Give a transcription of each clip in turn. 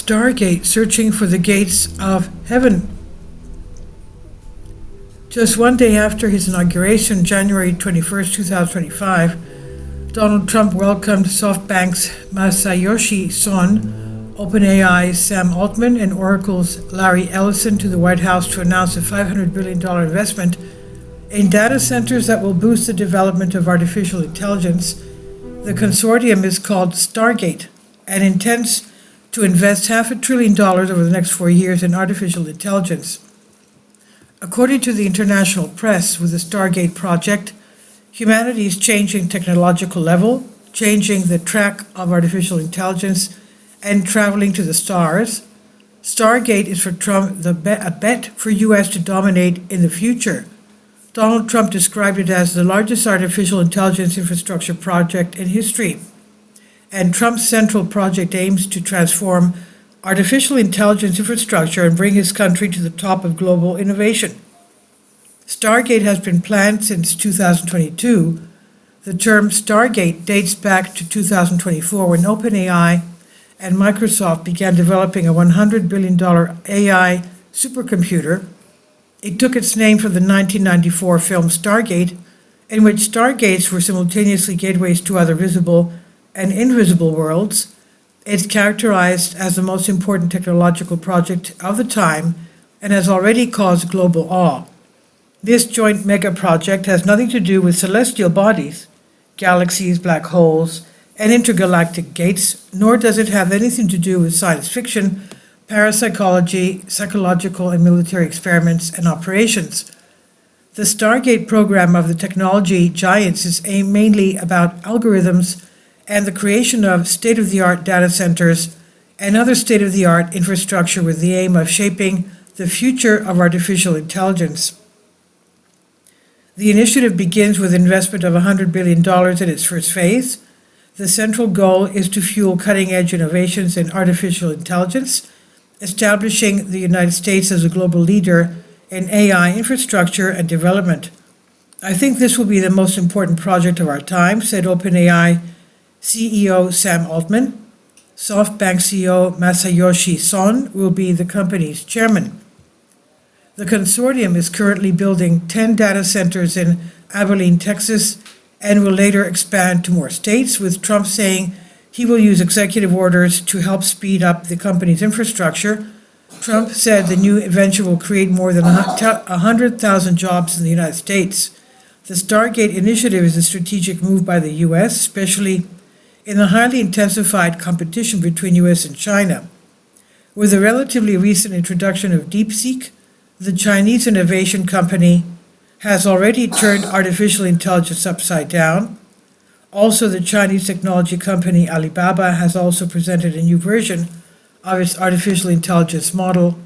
Stargate searching for the gates of heaven. Just one day after his inauguration, January 21st, 2025, Donald Trump welcomed SoftBank's Masayoshi Son, OpenAI's Sam Altman, and Oracle's Larry Ellison to the White House to announce a $500 billion investment in data centers that will boost the development of artificial intelligence. The consortium is called Stargate and intends to invest $500 billion over the next 4 years in artificial intelligence. According to the international press, with the Stargate project, humanity is changing technological level, changing the track of artificial intelligence, and traveling to the stars. Stargate is for Trump a bet for U.S. to dominate in the future. Donald Trump described it as the largest artificial intelligence infrastructure project in history. And Trump's central project aims to transform artificial intelligence infrastructure and bring his country to the top of global innovation. Stargate has been planned since 2022. The term Stargate dates back to 2024 when OpenAI and Microsoft began developing a $100 billion AI supercomputer. It took its name from the 1994 film Stargate, in which stargates were simultaneously gateways to other visible and invisible worlds. It's characterized as the most important technological project of the time and has already caused global awe. This joint mega project has nothing to do with celestial bodies, galaxies, black holes, and intergalactic gates, nor does it have anything to do with science fiction, parapsychology, psychological and military experiments and operations. The Stargate program of the technology giants is aimed mainly about algorithms and the creation of state-of-the-art data centers and other state-of-the-art infrastructure with the aim of shaping the future of artificial intelligence. The initiative begins with investment of $100 billion in its first phase. The central goal is to fuel cutting-edge innovations in artificial intelligence, establishing the United States as a global leader in AI infrastructure and development. I think this will be the most important project of our time, said OpenAI CEO Sam Altman. SoftBank CEO Masayoshi Son will be the company's chairman. The consortium is currently building 10 data centers in Abilene, Texas, and will later expand to more states, with Trump saying he will use executive orders to help speed up the company's infrastructure. Trump said the new venture will create more than 100,000 jobs in the United States. The Stargate initiative is a strategic move by the U.S., especially in the highly intensified competition between U.S. and China. With the relatively recent introduction of DeepSeek, the Chinese innovation company has already turned artificial intelligence upside down. Also, the Chinese technology company Alibaba has also presented a new version of its artificial intelligence model,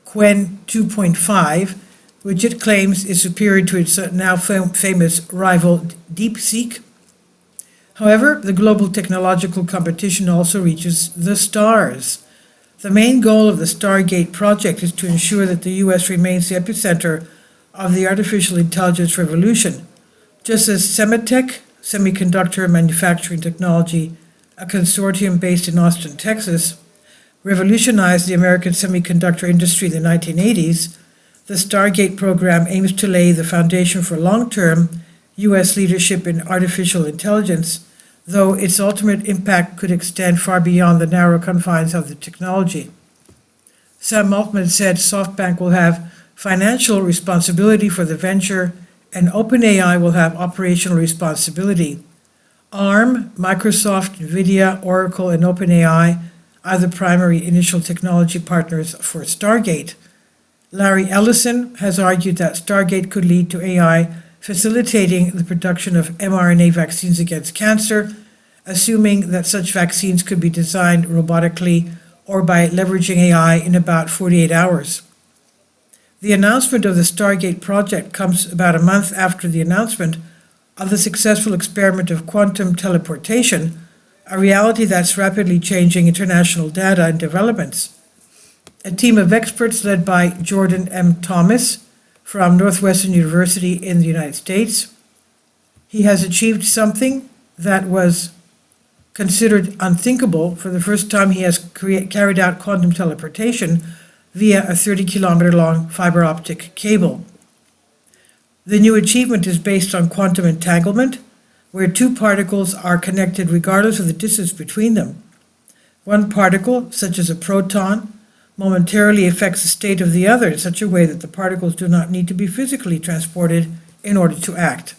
Qwen 2.5, which it claims is superior to its now famous rival DeepSeek. However, the global technological competition also reaches the stars. The main goal of the Stargate project is to ensure that the U.S. remains the epicenter of the artificial intelligence revolution, just as Semitech, semiconductor manufacturing technology, a consortium based in Austin, Texas, revolutionized the American semiconductor industry in the 1980s. The Stargate program aims to lay the foundation for long-term U.S. leadership in artificial intelligence, though its ultimate impact could extend far beyond the narrow confines of the technology. Sam Altman said SoftBank will have financial responsibility for the venture, and OpenAI will have operational responsibility. ARM, Microsoft, NVIDIA, Oracle, and OpenAI are the primary initial technology partners for Stargate. Larry Ellison has argued that Stargate could lead to AI facilitating the production of mRNA vaccines against cancer, assuming that such vaccines could be designed robotically or by leveraging AI in about 48 hours. The announcement of the Stargate project comes about a month after the announcement of the successful experiment of quantum teleportation, a reality that's rapidly changing international data and developments. A team of experts led by Jordan M. Thomas from Northwestern University in the United States. He has achieved something that was considered unthinkable, for the first time he has carried out quantum teleportation via a 30-kilometer long fiber optic cable. The new achievement is based on quantum entanglement, where two particles are connected regardless of the distance between them. One particle, such as a proton, momentarily affects the state of the other in such a way that the particles do not need to be physically transported in order to act.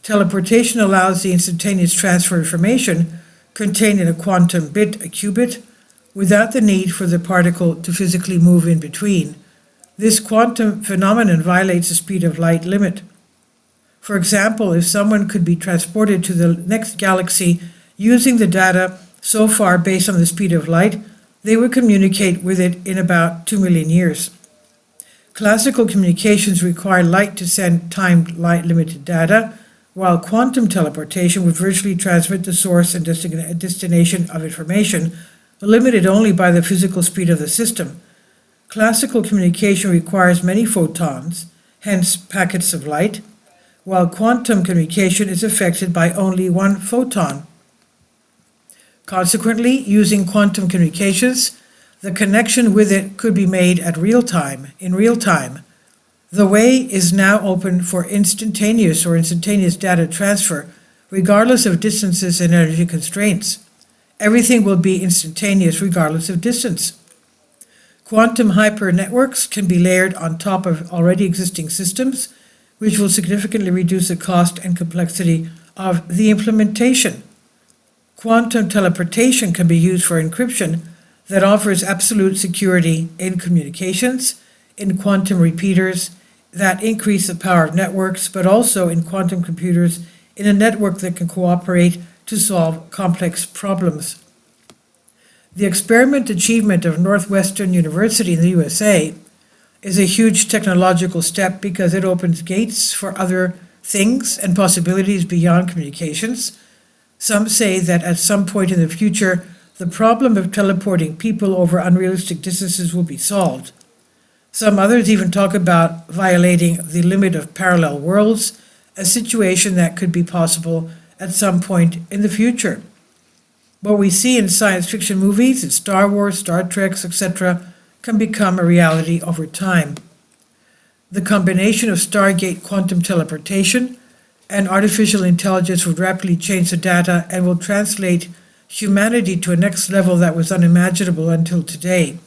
Teleportation allows the instantaneous transfer of information contained in a quantum bit, a qubit, without the need for the particle to physically move in between. This quantum phenomenon violates the speed of light limit. For example, if someone could be transported to the next galaxy using the data so far based on the speed of light, they would communicate with it in about 2 million years. Classical communications require light to send timed light-limited data, while quantum teleportation would virtually transmit the source and destination of information, limited only by the physical speed of the system. Classical communication requires many photons, hence packets of light, while quantum communication is affected by only one photon. Consequently, using quantum communications, the connection with it could be made in real time. The way is now open for instantaneous data transfer, regardless of distances and energy constraints. Everything will be instantaneous regardless of distance. Quantum hyper-networks can be layered on top of already existing systems, which will significantly reduce the cost and complexity of the implementation. Quantum teleportation can be used for encryption that offers absolute security in communications, in quantum repeaters that increase the power of networks, but also in quantum computers in a network that can cooperate to solve complex problems. The experiment achievement of Northwestern University in the USA is a huge technological step because it opens gates for other things and possibilities beyond communications. Some say that at some point in the future, the problem of teleporting people over unrealistic distances will be solved. Some others even talk about violating the limit of parallel worlds, a situation that could be possible at some point in the future. What we see in science fiction movies, in Star Wars, Star Trek, etc., can become a reality over time. The combination of Stargate quantum teleportation and artificial intelligence would rapidly change the data and will translate humanity to a next level that was unimaginable until today.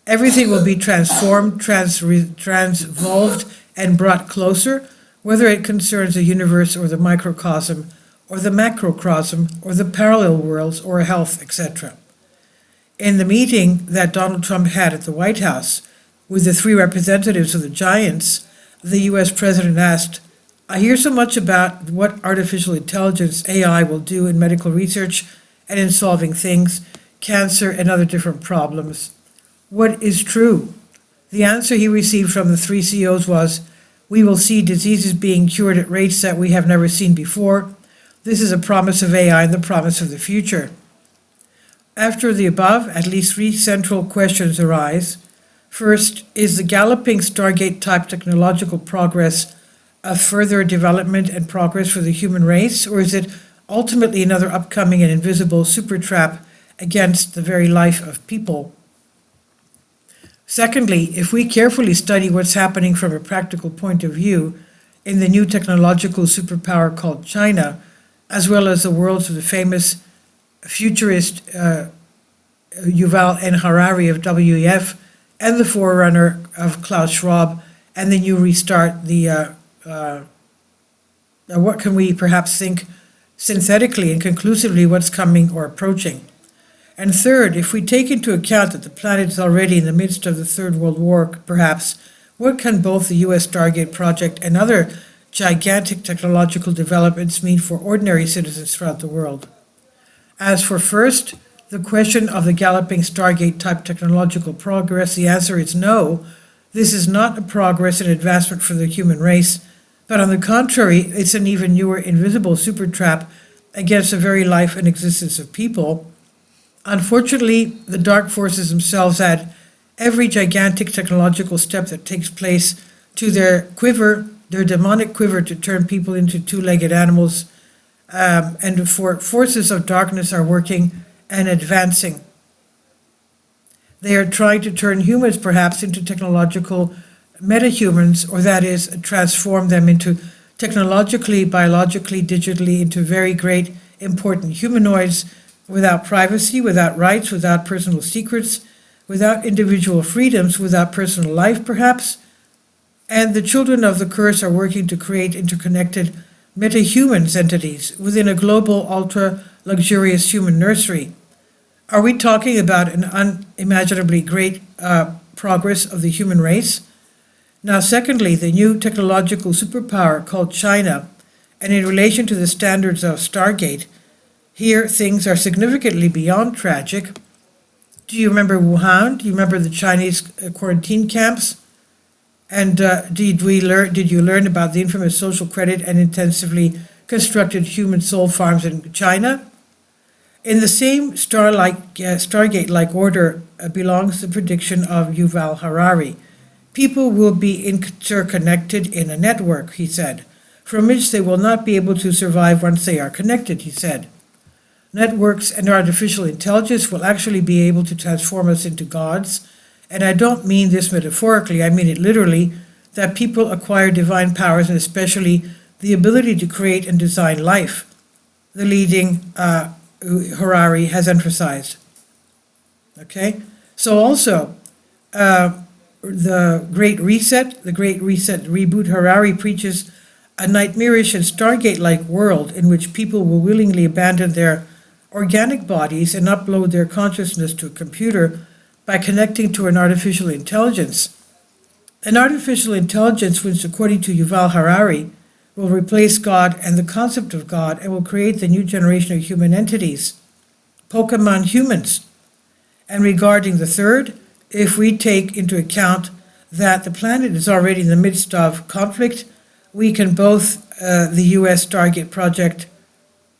Everything will be transformed, transvolved, and brought closer, whether it concerns the universe or the microcosm, or the macrocosm, or the parallel worlds, or health, etc. In the meeting that Donald Trump had at the White House with the three representatives of the giants, the U.S. president asked, "I hear so much about what artificial intelligence, AI, will do in medical research and in solving things, cancer and other different problems. What is true?" The answer he received from the three CEOs was, "We will see diseases being cured at rates that we have never seen before. This is a promise of AI and the promise of the future." After the above, at least three central questions arise. First, is the galloping Stargate-type technological progress a further development and progress for the human race, or is it ultimately another upcoming and invisible super trap against the very life of people? Secondly, if we carefully study what's happening from a practical point of view in the new technological superpower called China, as well as the worlds of the famous futurist Yuval N. Harari of WEF and the forerunner of Klaus Schwab and the new restart, what can we perhaps think synthetically and conclusively what's coming or approaching? And third, if we take into account that the planet is already in the midst of the Third World War, perhaps, what can both the U.S. Stargate project and other gigantic technological developments mean for ordinary citizens throughout the world? As for first, the question of the galloping Stargate-type technological progress, the answer is no. This is not a progress and advancement for the human race, but on the contrary, it's an even newer invisible super trap against the very life and existence of people. Unfortunately, the dark forces themselves add every gigantic technological step that takes place to their quiver, their demonic quiver to turn people into two-legged animals, and the forces of darkness are working and advancing. They are trying to turn humans perhaps into technological metahumans, or that is, transform them into technologically, biologically, digitally, into very great, important humanoids without privacy, without rights, without personal secrets, without individual freedoms, without personal life perhaps. And the children of the curse are working to create interconnected metahumans entities within a global, ultra-luxurious human nursery. Are we talking about an unimaginably great progress of the human race? Now, secondly, the new technological superpower called China, and in relation to the standards of Stargate, here things are significantly beyond tragic. Do you remember Wuhan? Do you remember the Chinese quarantine camps? And did you learn about the infamous social credit and intensively constructed human soul farms in China? In the same Stargate-like order belongs the prediction of Yuval Harari. People will be interconnected in a network, he said, from which they will not be able to survive once they are connected, he said. Networks and artificial intelligence will actually be able to transform us into gods, and I don't mean this metaphorically, I mean it literally, that people acquire divine powers and especially the ability to create and design life. The leading Harari has emphasized. Okay? So also, the Great Reset reboot, Harari preaches a nightmarish and Stargate-like world in which people will willingly abandon their organic bodies and upload their consciousness to a computer by connecting to an artificial intelligence. An artificial intelligence which, according to Yuval Harari, will replace God and the concept of God and will create the new generation of human entities, Pokemon humans. And regarding the third, if we take into account that the planet is already in the midst of conflict, we can both the U.S. Stargate project,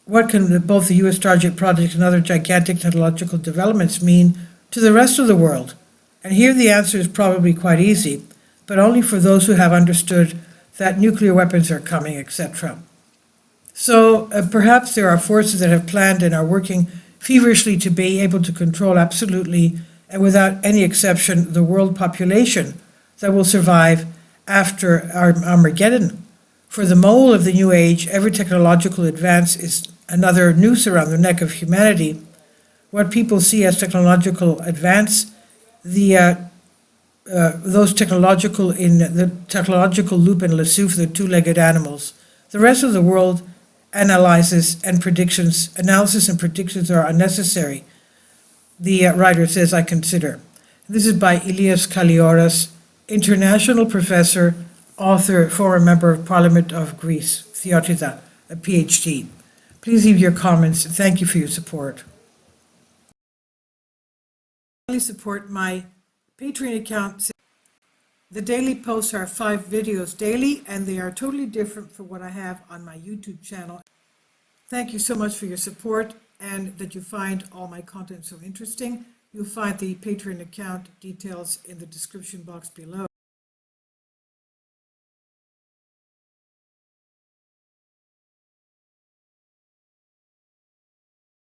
what can both the U.S. Stargate project and other gigantic technological developments mean to the rest of the world? And here the answer is probably quite easy, but only for those who have understood that nuclear weapons are coming, etc. So perhaps there are forces that have planned and are working feverishly to be able to control absolutely and without any exception the world population that will survive after Armageddon. For the mole of the new age, every technological advance is another noose around the neck of humanity. What people see as technological advance, those technological in the technological loop and lasso for the two-legged animals. The rest of the world analysis and predictions are unnecessary. The writer says, I consider. This is by Ilias Kalioras, international professor, author, former member of Parliament of Greece, Theotida, a PhD. Please leave your comments. Thank you for your support. Please support my Patreon account. The daily posts are 5 videos daily, and they are totally different from what I have on my YouTube channel. Thank you so much for your support and that you find all my content so interesting. You'll find the Patreon account details in the description box below.